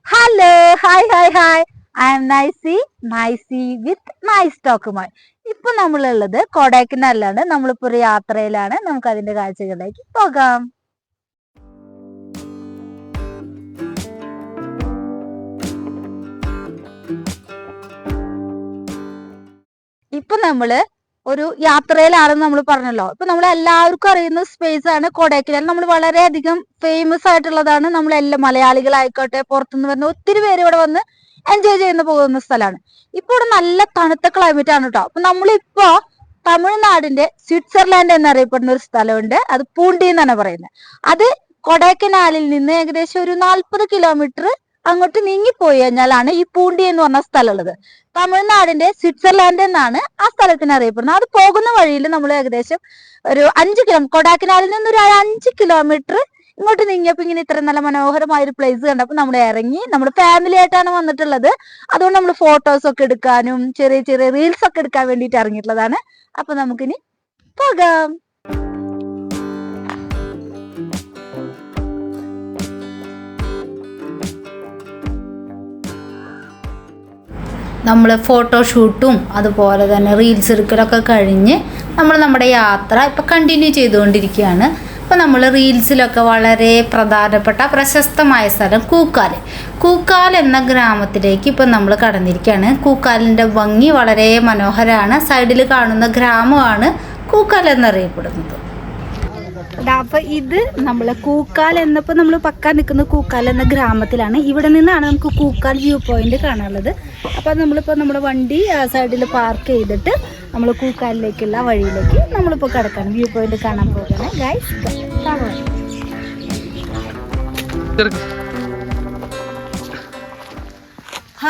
Hello hi I am നൈസി with nice ടോക്കുമായി. ഇപ്പൊ നമ്മളുള്ളത് കൊടൈക്കനാലിലാണ്. നമ്മളിപ്പോ ഒരു യാത്രയിലാണ്. നമുക്ക് അതിന്റെ കാഴ്ചകളിലേക്ക് പോകാം. ഇപ്പൊ നമ്മള് ഒരു യാത്രയിലാണെന്ന് നമ്മൾ പറഞ്ഞല്ലോ. ഇപ്പൊ നമ്മൾ എല്ലാവർക്കും അറിയുന്ന സ്പേസ് ആണ് കൊടൈക്കനാൽ. നമ്മൾ വളരെയധികം ഫേമസ് ആയിട്ടുള്ളതാണ്. നമ്മളെല്ലാം മലയാളികളായിക്കോട്ടെ, പുറത്തുനിന്ന് വരുന്ന ഒത്തിരി പേര് ഇവിടെ വന്ന് എൻജോയ് ചെയ്യുന്ന പോകുന്ന സ്ഥലമാണ്. ഇപ്പൊ ഇവിടെ നല്ല തണുത്ത ക്ലൈമറ്റ് ആണ് കേട്ടോ. അപ്പൊ നമ്മളിപ്പോ തമിഴ്നാടിന്റെ സ്വിറ്റ്സർലാൻഡ് എന്നറിയപ്പെടുന്ന ഒരു സ്ഥലമുണ്ട്. അത് പൂണ്ടി എന്നാണ് പറയുന്നത്. അത് കൊടൈക്കനാലിൽ നിന്ന് ഏകദേശം ഒരു 40 കിലോമീറ്റർ അങ്ങോട്ട് നീങ്ങിപ്പോയി കഴിഞ്ഞാലാണ് ഈ പൂണ്ടി എന്ന് പറഞ്ഞ സ്ഥലം ഉള്ളത്. തമിഴ്നാടിന്റെ സ്വിറ്റ്സർലാൻഡ് എന്നാണ് ആ സ്ഥലത്തിന് അറിയപ്പെടുന്നത്. അത് പോകുന്ന വഴിയിൽ നമ്മൾ ഏകദേശം ഒരു 5 കിലോമീറ്റർ, കൊടൈക്കനാലിൽ നിന്ന് ഒരു 5 കിലോമീറ്റർ ഇങ്ങോട്ട് നീങ്ങിയപ്പോ ഇങ്ങനെ ഇത്ര നല്ല മനോഹരമായ ഒരു പ്ലേസ് കണ്ടപ്പോൾ നമ്മൾ ഇറങ്ങി. നമ്മുടെ ഫാമിലി ആയിട്ടാണ് വന്നിട്ടുള്ളത്. അതുകൊണ്ട് നമ്മൾ ഫോട്ടോസ് ഒക്കെ എടുക്കാനും ചെറിയ ചെറിയ റീൽസ് ഒക്കെ എടുക്കാൻ വേണ്ടിയിട്ട് ഇറങ്ങിയിട്ടുള്ളതാണ്. അപ്പൊ നമുക്കിനി പോകാം. നമ്മൾ ഫോട്ടോഷൂട്ടും അതുപോലെ തന്നെ റീൽസ് എടുക്കലൊക്കെ കഴിഞ്ഞ് നമ്മൾ നമ്മുടെ യാത്ര ഇപ്പോൾ കണ്ടിന്യൂ ചെയ്തുകൊണ്ടിരിക്കുകയാണ്. അപ്പോൾ നമ്മൾ റീൽസിലൊക്കെ വളരെ പ്രധാനപ്പെട്ട പ്രശസ്തമായ സ്ഥലം കൂക്കാൽ എന്ന ഗ്രാമത്തിലേക്ക് ഇപ്പം നമ്മൾ കടന്നിരിക്കുകയാണ്. കൂക്കാലിൻ്റെ ഭംഗി വളരെ മനോഹരമാണ്. സൈഡിൽ കാണുന്ന ഗ്രാമമാണ് കൂക്കാൽ എന്നറിയപ്പെടുന്നത്. അപ്പൊ ഇത് നമ്മള് കൂക്കാൽ എന്നപ്പോ നമ്മൾ പക്ക നിൽക്കുന്ന കൂക്കാൽ എന്ന ഗ്രാമത്തിലാണ്. ഇവിടെ നിന്നാണ് നമുക്ക് കൂക്കാൽ വ്യൂ പോയിന്റ് കാണാനുള്ളത്. അപ്പൊ നമ്മളിപ്പോ നമ്മുടെ വണ്ടി സൈഡിൽ പാർക്ക് ചെയ്തിട്ട് നമ്മൾ കൂക്കാലിലേക്കുള്ള വഴിയിലേക്ക് നമ്മളിപ്പോ കിടക്കാണ്. വ്യൂ പോയിന്റ് കാണാൻ പോകണേ ഗൈസ്.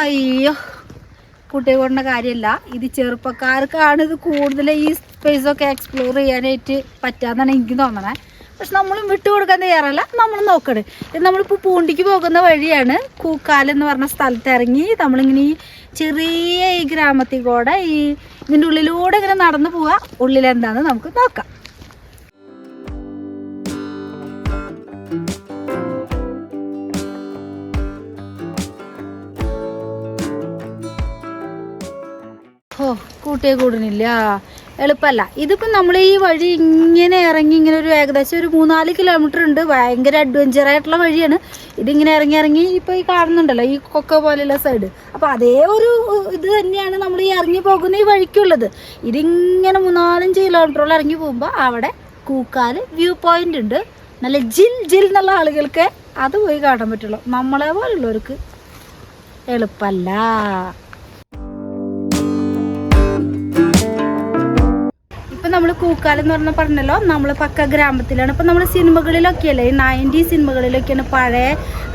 അയ്യോ, കുട്ടിയെ കൊണ്ട കാര്യമല്ല, ഇത് ചെറുപ്പക്കാർക്കാണ് ഇത് കൂടുതൽ ഈ സ്പേസൊക്കെ എക്സ്പ്ലോർ ചെയ്യാനായിട്ട് പറ്റാന്നാണ് എനിക്ക് തോന്നണേ. പക്ഷെ നമ്മളും വിട്ടുകൊടുക്കാൻ തയ്യാറല്ല, നമ്മൾ നോക്കണേ. ഇത് നമ്മളിപ്പോൾ പൂണ്ടിക്ക് പോകുന്ന വഴിയാണ്. കൂക്കാൽ എന്ന് പറഞ്ഞ സ്ഥലത്ത് ഇറങ്ങി നമ്മളിങ്ങനെ ഈ ചെറിയ ഈ ഗ്രാമത്തിൽ കൂടെ ഇതിൻ്റെ ഉള്ളിലൂടെ ഇങ്ങനെ നടന്നു പോവാ. ഉള്ളിലെന്താണെന്ന് നമുക്ക് നോക്കാം. ഓ, കൂട്ടിയെ കൂടുന്നില്ല, എളുപ്പമല്ല. ഇതിപ്പോൾ നമ്മൾ ഈ വഴി ഇങ്ങനെ ഇറങ്ങി ഇങ്ങനെ ഒരു ഏകദേശം ഒരു 3-4 കിലോമീറ്റർ ഉണ്ട്. ഭയങ്കര അഡ്വഞ്ചറായിട്ടുള്ള വഴിയാണ്. ഇതിങ്ങനെ ഇറങ്ങി ഇപ്പോൾ ഈ കാണുന്നുണ്ടല്ലോ ഈ കൊക്ക പോലെയുള്ള സൈഡ്. അപ്പോൾ അതേ ഒരു ഇത് തന്നെയാണ് നമ്മൾ ഈ ഇറങ്ങി പോകുന്ന ഈ വഴിക്കുള്ളത്. ഇതിങ്ങനെ 3-4 കിലോമീറ്ററോളം ഇറങ്ങി പോകുമ്പോൾ അവിടെ കൂക്കാൽ വ്യൂ പോയിന്റ് ഉണ്ട്. നല്ല ജിൽ എന്നുള്ള ആളുകൾക്ക് അത് പോയി കാണാൻ പറ്റുള്ളൂ. നമ്മളെ പോലുള്ളവർക്ക് എളുപ്പമല്ല. നമ്മൾ കൂക്കാൽ എന്ന് പറഞ്ഞല്ലോ, നമ്മൾ പക്ക ഗ്രാമത്തിലാണ്. ഇപ്പം നമ്മൾ സിനിമകളിലൊക്കെ അല്ലേ, ഈ 90s സിനിമകളിലൊക്കെയാണ് പഴയ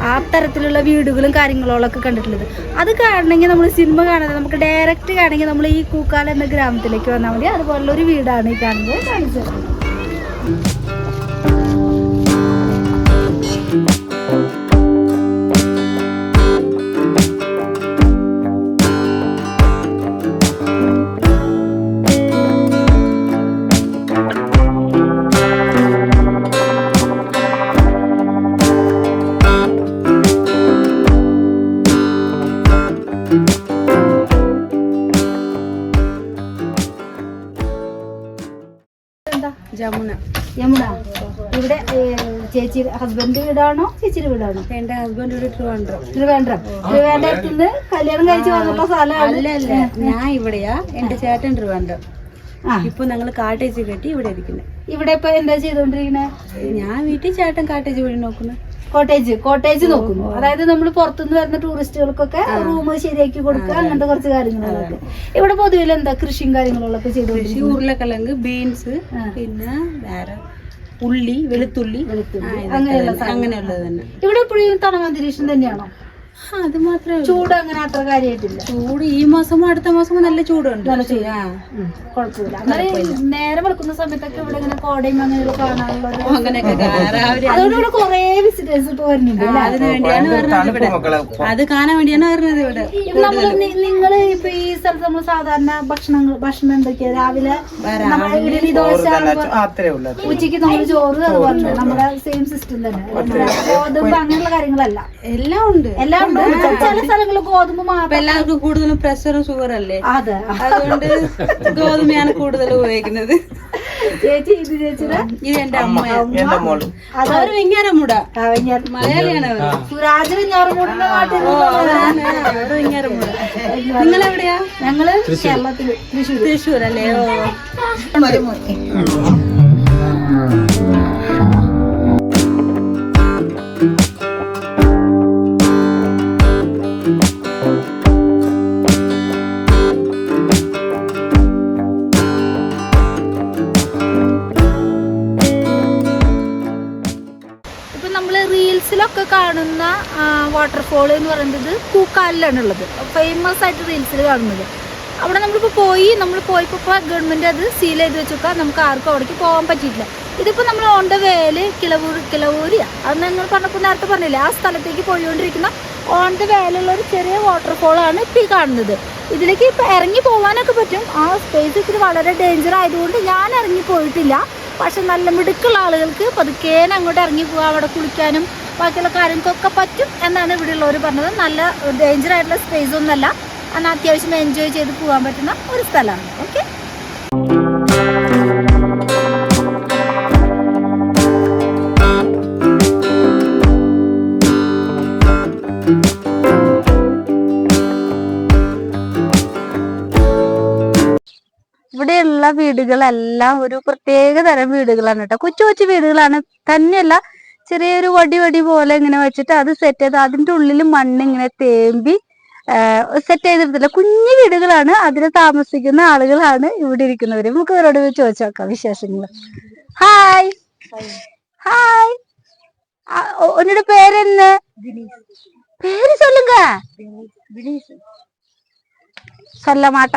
ആ തരത്തിലുള്ള വീടുകളും കാര്യങ്ങളൊക്കെ കണ്ടിട്ടുള്ളത്. അത് കാണണമെങ്കിൽ നമ്മൾ സിനിമ കാണുന്നത് നമുക്ക് ഡയറക്റ്റ് കാണണമെങ്കിൽ നമ്മൾ ഈ കൂക്കാൽ എന്ന ഗ്രാമത്തിലേക്ക് വന്നാൽ മതി. അതുപോലുള്ളൊരു വീടാണ് ഈ കാണുന്നത്. കാണിച്ചത് യമുന. ഇവിടെ ചേച്ചി ഹസ്ബൻഡ് വീടാണോ ചേച്ചിയുടെ വീടാണോ? എന്റെ ഹസ്ബൻഡ് വീട് ട്രിവാൻഡ്രത്ത് നിന്ന് കല്യാണം കഴിച്ച് വന്നിട്ടുള്ള സ്ഥലമാണ്. അല്ല, ഞാൻ ഇവിടെയാ. എന്റെ ചേട്ടൻ ട്രിവാൻഡ്രം. ഇപ്പൊ ഞങ്ങള് കാട്ടേജ് കെട്ടി ഇവിടെ ഇരിക്കുന്നത്. ഇവിടെ ഇപ്പൊ എന്താ ചെയ്തോണ്ടിരിക്കണേ? ഞാൻ വീട്ടിൽ ചേട്ടൻ കാട്ടേജ് വഴി നോക്കുന്നു. കോട്ടേജ് നോക്കുന്നു. അതായത് നമ്മൾ പുറത്തുനിന്ന് വരുന്ന ടൂറിസ്റ്റുകൾക്കൊക്കെ റൂം ശരിയാക്കി കൊടുക്കുക, അങ്ങനത്തെ കുറച്ച് കാര്യങ്ങളൊക്കെ. ഇവിടെ പൊതുവിൽ എന്താ കൃഷിയും കാര്യങ്ങളൊക്കെ ചെയ്തു? ഉരുളക്കിഴങ്ങ്, ബീൻസ്, പിന്നെ വേറെ ഉള്ളി, വെളുത്തുള്ളി അങ്ങനെയുള്ളത് തന്നെ. ഇവിടെ എപ്പോഴും തണുപ്പന്തരീക്ഷം തന്നെയാണോ? അത് മാത്രമേ. ചൂട് അങ്ങനെ അത്ര കാര്യമായിട്ടില്ല. ചൂട് ഈ മാസമോ അടുത്ത മാസമോ നല്ല ചൂടുണ്ട്. കുഴപ്പമില്ല. നേരെ വെളുക്കുന്ന സമയത്തൊക്കെ ഇവിടെ ഇങ്ങനെ കോടയും അങ്ങനെയുള്ള കാണാനുള്ള അതുകൊണ്ട് ഇവിടെ കുറെ വിസിറ്റേഴ്സ് ഇപ്പൊ വരുന്നുണ്ട്. അതിന് വേണ്ടിയാണ് വരുന്നത്. അത് കാണാൻ വേണ്ടിയാണ് വരുന്നത് ഇവിടെ. നിങ്ങള് ഇപ്പൊ ഈ സ്ഥലത്ത് നമ്മൾ സാധാരണ ഭക്ഷണം എന്തൊക്കെയാ? രാവിലെ ഇഡലി, ദോശ, ഉച്ചക്ക് നമ്മൾ ചോറ്, അതുപോലെ നമ്മുടെ സെയിം സിസ്റ്റം തന്നെ. ഗോതമ്പ് അങ്ങനെയുള്ള കാര്യങ്ങളല്ല, എല്ലാം ഉണ്ട്. എല്ലാം ചില സ്ഥലങ്ങളിൽ ഗോതമ്പ് ഇപ്പൊ മാത്രം. എല്ലാവർക്കും കൂടുതലും പ്രഷറും ഷുഗറും അല്ലേ, അതെ. അതുകൊണ്ട് ഗോതമ്പയാണ് കൂടുതൽ ഉപയോഗിക്കുന്നത്. ചേച്ചി ഇത് ചേച്ചിയുടെ ഇത് എന്റെ അമ്മയാണ്. അവര് വെങ്ങാരമുട മലയാളിയാണ് അവര്. സുരാജ് വെഞ്ഞാറമൂടിന്റെ നാട്ടിൽ അവര് വെങ്ങാരമുട. നിങ്ങളെവിടെയാ? ഞങ്ങള് കേരളത്തില് തൃശ്ശൂർ അല്ലേ? ഓ, ഇപ്പൊ നമ്മള് റീൽസിലൊക്കെ കാണുന്ന വാട്ടർഫോൾ എന്ന് പറയുന്നത് കൂക്കാലിലാണ് ഉള്ളത്, ഫേമസ് ആയിട്ട് റീൽസിൽ കാണുന്നത്. അവിടെ നമ്മളിപ്പോൾ നമ്മൾ പോയപ്പോൾ ഗവൺമെന്റ് അത് സീൽ ചെയ്ത് വെച്ചൊക്കെ നമുക്ക് ആർക്കും അവിടേക്ക് പോകാൻ പറ്റിയിട്ടില്ല. ഇതിപ്പോൾ നമ്മൾ ഓൺ ദ വേല് കിളവൂരിയാണ്, അത് നിങ്ങൾ പറഞ്ഞപ്പോൾ നേരത്തെ പറഞ്ഞില്ലേ, ആ സ്ഥലത്തേക്ക് പോയിക്കൊണ്ടിരിക്കുന്ന ഓൺ ദ വേലുള്ള ഒരു ചെറിയ വാട്ടർഫോളാണ് ഇപ്പോൾ ഈ കാണുന്നത്. ഇതിലേക്ക് ഇപ്പോൾ ഇറങ്ങി പോകാനൊക്കെ പറ്റും. ആ സ്പേസ് ഇത്തിരി വളരെ ഡേഞ്ചർ ആയതുകൊണ്ട് ഞാൻ ഇറങ്ങി പോയിട്ടില്ല. പക്ഷെ നല്ല മിടുക്കുള്ള ആളുകൾക്ക് പതുക്കേനെ അങ്ങോട്ട് ഇറങ്ങി പോകാം, അവിടെ കുളിക്കാനും ബാക്കിയുള്ള കാര്യങ്ങൾക്കൊക്കെ പറ്റും എന്നാണ് ഇവിടെയുള്ളവർ പറഞ്ഞത്. നല്ല ഡേഞ്ചർ ആയിട്ടുള്ള സ്പേസ് ഒന്നല്ല, എന്നാൽ അത്യാവശ്യം എൻജോയ് ചെയ്ത് പോകാൻ പറ്റുന്ന ഒരു സ്ഥലമാണ്. ഓക്കെ, ഇവിടെയുള്ള വീടുകളെല്ലാം ഒരു പ്രത്യേക തരം വീടുകളാണ് കേട്ടോ. കൊച്ചു കൊച്ചു വീടുകളാണ്, തന്നെയല്ല ചെറിയൊരു വടി പോലെ ഇങ്ങനെ വെച്ചിട്ട് അത് സെറ്റ് ചെയ്ത് അതിന്റെ ഉള്ളിൽ മണ്ണ് ഇങ്ങനെ തേമ്പി സെറ്റ് ചെയ്തിട്ടില്ല. കുഞ്ഞു വീടുകളാണ്, അതിൽ താമസിക്കുന്ന ആളുകളാണ് ഇവിടെ ഇരിക്കുന്നവര്. നമുക്ക് ഇവരോട് ചോദിച്ചു നോക്കാം വിശേഷങ്ങൾ. ഹായ് ഹായ്, ഉന്നോട് പേരെന്ന? പേര് சொல்லுங்க. സൊല്ലമാട്ട.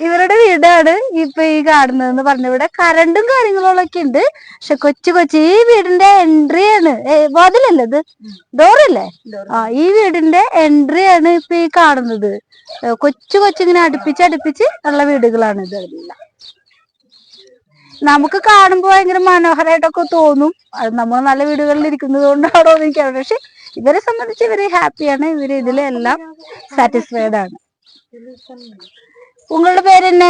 ഇവരുടെ വീടാണ് ഇപ്പൊ ഈ കാണുന്നതെന്ന് പറഞ്ഞു. ഇവിടെ കറണ്ടും കാര്യങ്ങളൊക്കെ ഉണ്ട്. പക്ഷെ കൊച്ചു ഈ വീടിന്റെ എൻട്രി ആണ്, വാതിലല്ലേ ഇത്, ഡോറല്ലേ? ഈ വീടിന്റെ എൻട്രി ആണ് ഇപ്പൊ ഈ കാണുന്നത്. കൊച്ചിങ്ങനെ അടുപ്പിച്ച് ഉള്ള വീടുകളാണ് ഇതെല്ലാം. നമുക്ക് കാണുമ്പോ ഭയങ്കര മനോഹരമായിട്ടൊക്കെ തോന്നും. അത് നമ്മൾ നല്ല വീടുകളിൽ ഇരിക്കുന്നത് കൊണ്ടാണോ എന്ന് എനിക്കറിയാം. പക്ഷെ ഇവരെ സംബന്ധിച്ച് ഇവര് ഹാപ്പിയാണ്, ഇവര് ഇതിലെല്ലാം സാറ്റിസ്ഫൈഡ് ആണ്. ഉങ്ങളുടെ പേരെന്നെ?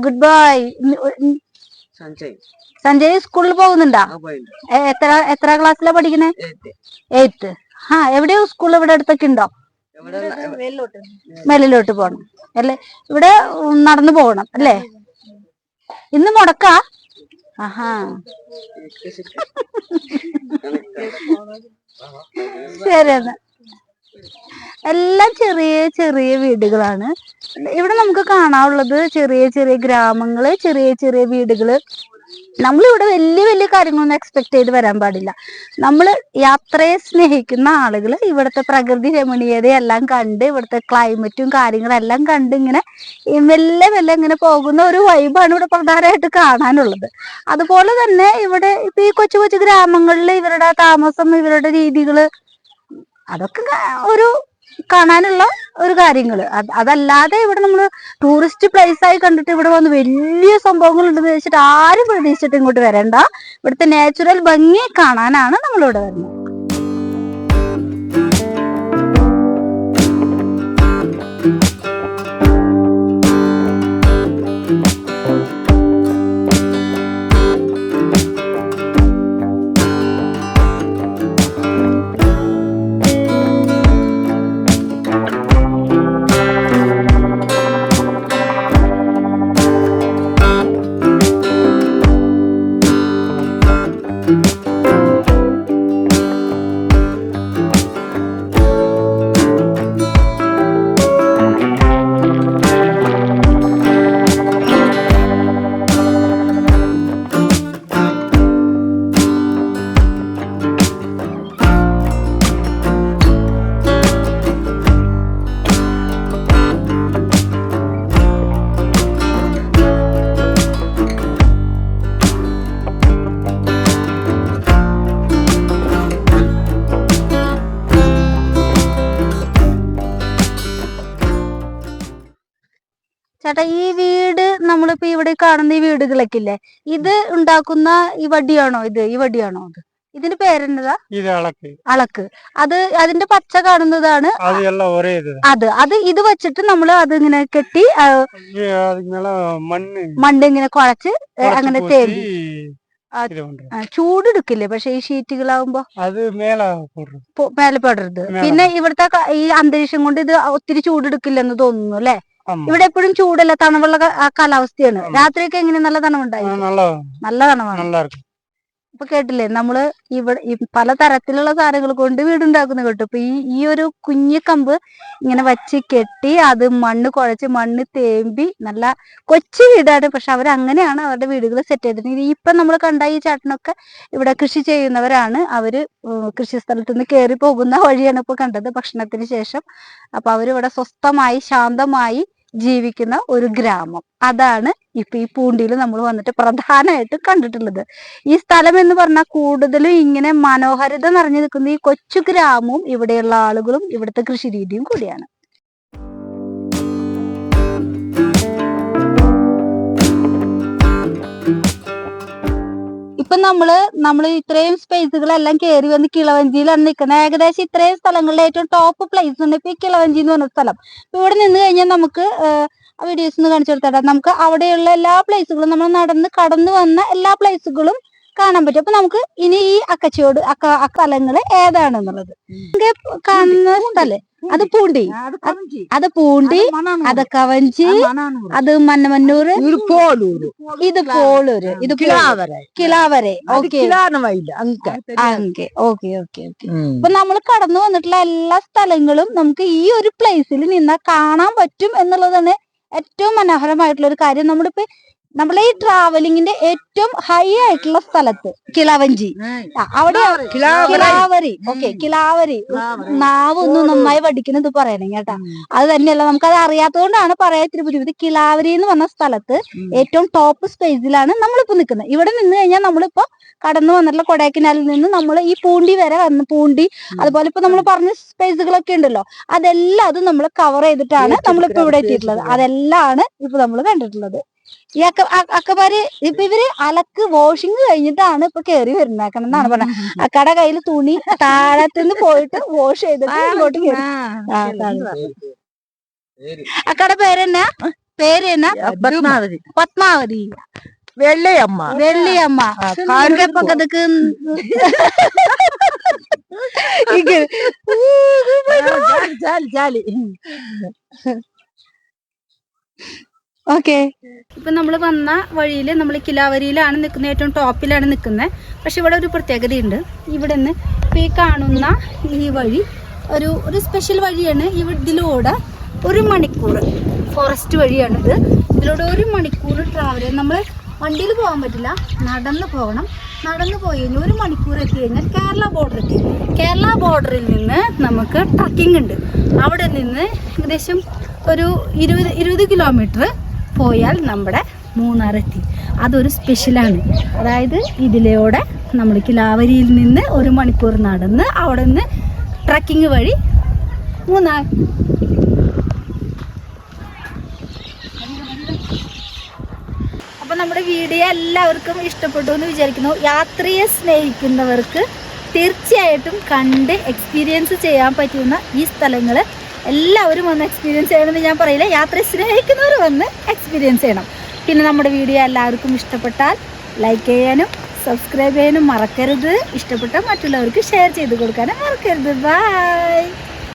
Good bye. സഞ്ജയ് സ്കൂളിൽ പോകുന്നുണ്ടാ? എത്ര ക്ലാസ്സിലാ പഠിക്കണേ? 8th. എവിടെയോ സ്കൂൾ ഇവിടെ അടുത്തൊക്കെ ഉണ്ടോ? മേലിലോട്ട് പോകണം അല്ലേ? ഇവിടെ നടന്നു പോകണം അല്ലേ? ഇന്ന് മുടക്കാ? ശരി എന്നാ. എല്ലാം ചെറിയ വീടുകളാണ് ഇവിടെ നമുക്ക് കാണാനുള്ളത്. ചെറിയ ഗ്രാമങ്ങള്, ചെറിയ വീടുകള്. നമ്മളിവിടെ വലിയ കാര്യങ്ങളൊന്നും എക്സ്പെക്ട് ചെയ്ത് വരാൻ പാടില്ല. നമ്മൾ യാത്രയെ സ്നേഹിക്കുന്ന ആളുകൾ ഇവിടുത്തെ പ്രകൃതി രമണീയതയെല്ലാം കണ്ട്, ഇവിടുത്തെ ക്ലൈമറ്റും കാര്യങ്ങളെല്ലാം കണ്ട് ഇങ്ങനെ മെല്ലെ ഇങ്ങനെ പോകുന്ന ഒരു വൈബാണ് ഇവിടെ പ്രധാനമായിട്ട് കാണാനുള്ളത്. അതുപോലെ തന്നെ ഇവിടെ ഇപ്പൊ ഈ കൊച്ചു ഗ്രാമങ്ങളിൽ ഇവരുടെ താമസം, ഇവരുടെ രീതികള്, അതൊക്കെ ഒരു കാണാനുള്ള ഒരു കാര്യങ്ങള്. അതല്ലാതെ ഇവിടെ നമ്മള് ടൂറിസ്റ്റ് പ്ലേസ് ആയി കണ്ടിട്ട് ഇവിടെ വന്ന് വലിയ സംഭവങ്ങൾ ഉണ്ടെന്ന് വെച്ചിട്ട് ആരും പ്രതീക്ഷിച്ചിട്ട് ഇങ്ങോട്ട് വരണ്ട. ഇവിടുത്തെ നാച്ചുറൽ ഭംഗി കാണാനാണ് നമ്മളിവിടെ വരുന്നത്. ചേട്ടാ, ഈ വീട് നമ്മളിപ്പോ ഇവിടെ കാണുന്ന ഈ വീടുകളൊക്കെ ഇല്ലേ, ഇത് ഉണ്ടാക്കുന്ന ഈ വടിയാണോ? ഈ വടിയാണോ? ഇതിന്റെ പേരെന്നതാ? ഇത് അളക്ക്. അളക്ക്. അത് അതിന്റെ പച്ച കാണുന്നതാണ്. അത് എല്ലാം ഒരേ ഇത്. അത് ഇത് വെച്ചിട്ട് നമ്മള് അത് ഇങ്ങനെ കെട്ടി മണ്ണ് ഇങ്ങനെ കുഴച്ച് അങ്ങനെ തേമ്പി ചൂടെടുക്കില്ലേ? പക്ഷെ ഈ ഷീറ്റുകളാവുമ്പോ അത് മേലെ പെടരുത്. പിന്നെ ഇവിടുത്തെ ഈ അന്തരീക്ഷം കൊണ്ട് ഇത് ഒത്തിരി ചൂടെടുക്കില്ലെന്ന് തോന്നുന്നു അല്ലെ? ഇവിടെ എപ്പോഴും ചൂടല്ല, തണുവുള്ള കാലാവസ്ഥയാണ്. രാത്രിയൊക്കെ എങ്ങനെ? നല്ല തണുവുണ്ടായി? നല്ല തണുവാണ്. ഇപ്പൊ കേട്ടില്ലേ, നമ്മള് ഇവിടെ പല തരത്തിലുള്ള സാധനങ്ങൾ കൊണ്ട് വീടുണ്ടാക്കുന്ന കേട്ടു. ഇപ്പൊ ഈ ഒരു കുഞ്ഞു കമ്പ് ഇങ്ങനെ വച്ച് കെട്ടി അത് മണ്ണ് കുഴച്ച് മണ്ണ് തേമ്പി നല്ല കൊച്ചു വീടാണ്. പക്ഷെ അവരങ്ങനെയാണ് അവരുടെ വീടുകൾ സെറ്റ് ചെയ്തിട്ടുണ്ട്. ഇപ്പൊ നമ്മൾ കണ്ട ഈ ചേട്ടനൊക്കെ ഇവിടെ കൃഷി ചെയ്യുന്നവരാണ്. അവര് കൃഷി സ്ഥലത്ത് നിന്ന് കയറി പോകുന്ന വഴിയാണ് ഇപ്പൊ കണ്ടത് ഭക്ഷണത്തിന് ശേഷം. അപ്പൊ അവരിവിടെ സ്വസ്ഥമായി ശാന്തമായി ജീവിക്കുന്ന ഒരു ഗ്രാമം. അതാണ് ഇപ്പൊ ഈ പൂണ്ടിയിൽ നമ്മൾ വന്നിട്ട് പ്രധാനമായിട്ടും കണ്ടിട്ടുള്ളത്. ഈ സ്ഥലം എന്ന് പറഞ്ഞാൽ കൂടുതലും ഇങ്ങനെ മനോഹാരിത നിറഞ്ഞു നിൽക്കുന്ന ഈ കൊച്ചു ഗ്രാമവും ഇവിടെയുള്ള ആളുകളും ഇവിടുത്തെ കൃഷി രീതിയും കൂടിയാണ്. ഇപ്പൊ നമ്മള് ഇത്രയും സ്പേസുകളെല്ലാം കയറി വന്ന് കിളവഞ്ചിയിലാണ് നിൽക്കുന്നത്. ഏകദേശം ഇത്രയും സ്ഥലങ്ങളിലെ ഏറ്റവും ടോപ്പ് പ്ലേസ് ഉണ്ട് ഇപ്പൊ ഈ കിളവഞ്ചി എന്ന് പറഞ്ഞ സ്ഥലം. ഇവിടെ നിന്ന് കഴിഞ്ഞാൽ നമുക്ക് വീഡിയോസ് ഒന്ന് കാണിച്ചു കൊടുത്താൽ നമുക്ക് അവിടെയുള്ള എല്ലാ പ്ലേസുകളും നമ്മൾ നടന്ന് കടന്നു വന്ന എല്ലാ പ്ലേസുകളും കാണാൻ പറ്റും. അപ്പൊ നമുക്ക് ഇനി ഈ സ്ഥലങ്ങള് ഏതാണെന്നുള്ളത് കാണുന്ന സ്ഥലം അത് പൂണ്ടി, അത് കവഞ്ചി, അത് മന്നമന്നൂർ, ഇത് പോളൂര്, ഇത് കിലാവരെ. ഓക്കെ. അപ്പൊ നമ്മൾ കടന്നു വന്നിട്ടുള്ള എല്ലാ സ്ഥലങ്ങളും നമുക്ക് ഈ ഒരു പ്ലേസിൽ നിന്നാ കാണാൻ പറ്റും എന്നുള്ളതാണ് ഏറ്റവും മനോഹരമായിട്ടുള്ള ഒരു കാര്യം. നമ്മളെ ഈ ട്രാവലിങ്ങിന്റെ ഏറ്റവും ഹൈ ആയിട്ടുള്ള സ്ഥലത്ത് കിളവഞ്ചി, അവിടെ കിലാവരി. ഓക്കെ, കിലാവരി. നാവ് ഒന്ന് നന്നായി പഠിക്കുന്നത് പറയണേ കേട്ടാ. അത് തന്നെയല്ല, നമുക്കത് അറിയാത്തതുകൊണ്ടാണ് പറയാൻ ഇത്തിരി ബുദ്ധിമുട്ട്. കിലാവരി എന്ന് പറഞ്ഞ സ്ഥലത്ത് ഏറ്റവും ടോപ്പ് സ്പേസിലാണ് നമ്മളിപ്പോ നിൽക്കുന്നത്. ഇവിടെ നിന്ന് കഴിഞ്ഞാൽ നമ്മളിപ്പോ കടന്നു വന്നിട്ടുള്ള കൊടൈക്കനാലിൽ നിന്ന് നമ്മൾ ഈ പൂണ്ടി വരെ വന്ന് പൂണ്ടി, അതുപോലെ ഇപ്പൊ നമ്മൾ പറഞ്ഞ സ്പേസുകളൊക്കെ ഉണ്ടല്ലോ, അതെല്ലാം അത് നമ്മൾ കവർ ചെയ്തിട്ടാണ് നമ്മളിപ്പോ ഇവിടെ എത്തിയിട്ടുള്ളത്. അതെല്ലാം ഇപ്പൊ നമ്മൾ കണ്ടിട്ടുള്ളത്. ഈ അക്കമാര് ഇപ്പൊ ഇവര് അലക്ക് വാഷിങ് കഴിഞ്ഞിട്ടാണ് ഇപ്പൊ കേറി വരുന്നേക്കണം എന്നാണ് പറഞ്ഞത്. അക്കടെ കയ്യിൽ തുണി താഴത്തുനിന്ന് പോയിട്ട് വാഷ് ചെയ്തിട്ട് ഇങ്ങോട്ട് കയറി. അക്കടെ പേരെന്നാ? പത്മാവതി. വെള്ളിയമ്മ. പക്കത്തേക്ക് ഓക്കെ. ഇപ്പൊ നമ്മൾ വന്ന വഴിയിൽ നമ്മൾ കിലാവരിയിലാണ് നിൽക്കുന്നത്, ഏറ്റവും ടോപ്പിലാണ് നിൽക്കുന്നത്. പക്ഷെ ഇവിടെ ഒരു പ്രത്യേകതയുണ്ട്. ഇവിടെ നിന്ന് ഇപ്പൊ ഈ കാണുന്ന ഈ വഴി ഒരു സ്പെഷ്യൽ വഴിയാണ്. ഇതിലൂടെ 1 മണിക്കൂർ ഫോറസ്റ്റ് വഴിയാണിത്. ഇതിലൂടെ 1 മണിക്കൂർ ട്രാവൽ ചെയ്ത് നമ്മൾ വണ്ടിയിൽ പോകാൻ പറ്റില്ല, നടന്നു പോകണം. നടന്നു പോയി കഴിഞ്ഞാൽ 1 മണിക്കൂർ എത്തി കഴിഞ്ഞാൽ കേരള ബോർഡർ എത്തി. കേരള ബോർഡറിൽ നിന്ന് നമുക്ക് ട്രക്കിംഗ് ഉണ്ട്. അവിടെ നിന്ന് ഏകദേശം ഒരു 20 കിലോമീറ്റർ പോയാൽ നമ്മുടെ മൂന്നാറെത്തി. അതൊരു സ്പെഷ്യലാണ്. അതായത് ഇതിലൂടെ നമ്മൾ കിലാവരിയിൽ നിന്ന് 1 മണിക്കൂർ നടന്ന് അവിടെ നിന്ന് ട്രക്കിംഗ് വഴി മൂന്നാർ. അപ്പോൾ നമ്മുടെ വീഡിയോ എല്ലാവർക്കും ഇഷ്ടപ്പെട്ടു എന്ന് വിചാരിക്കുന്നു. യാത്രയെ സ്നേഹിക്കുന്നവർക്ക് തീർച്ചയായിട്ടും കണ്ട് എക്സ്പീരിയൻസ് ചെയ്യാൻ പറ്റുന്ന ഈ സ്ഥലങ്ങൾ എല്ലാവരും വന്ന് എക്സ്പീരിയൻസ് ചെയ്യണമെന്ന് ഞാൻ പറയില്ല. യാത്രയെ സ്നേഹിക്കുന്നവർ വന്ന് എക്സ്പീരിയൻസ് ചെയ്യണം. പിന്നെ നമ്മുടെ വീഡിയോ എല്ലാവർക്കും ഇഷ്ടപ്പെട്ടാൽ ലൈക്ക് ചെയ്യാനും സബ്സ്ക്രൈബ് ചെയ്യാനും മറക്കരുത്. ഇഷ്ടപ്പെട്ട മറ്റുള്ളവർക്ക് ഷെയർ ചെയ്ത് കൊടുക്കാനും മറക്കരുത്. ബൈ.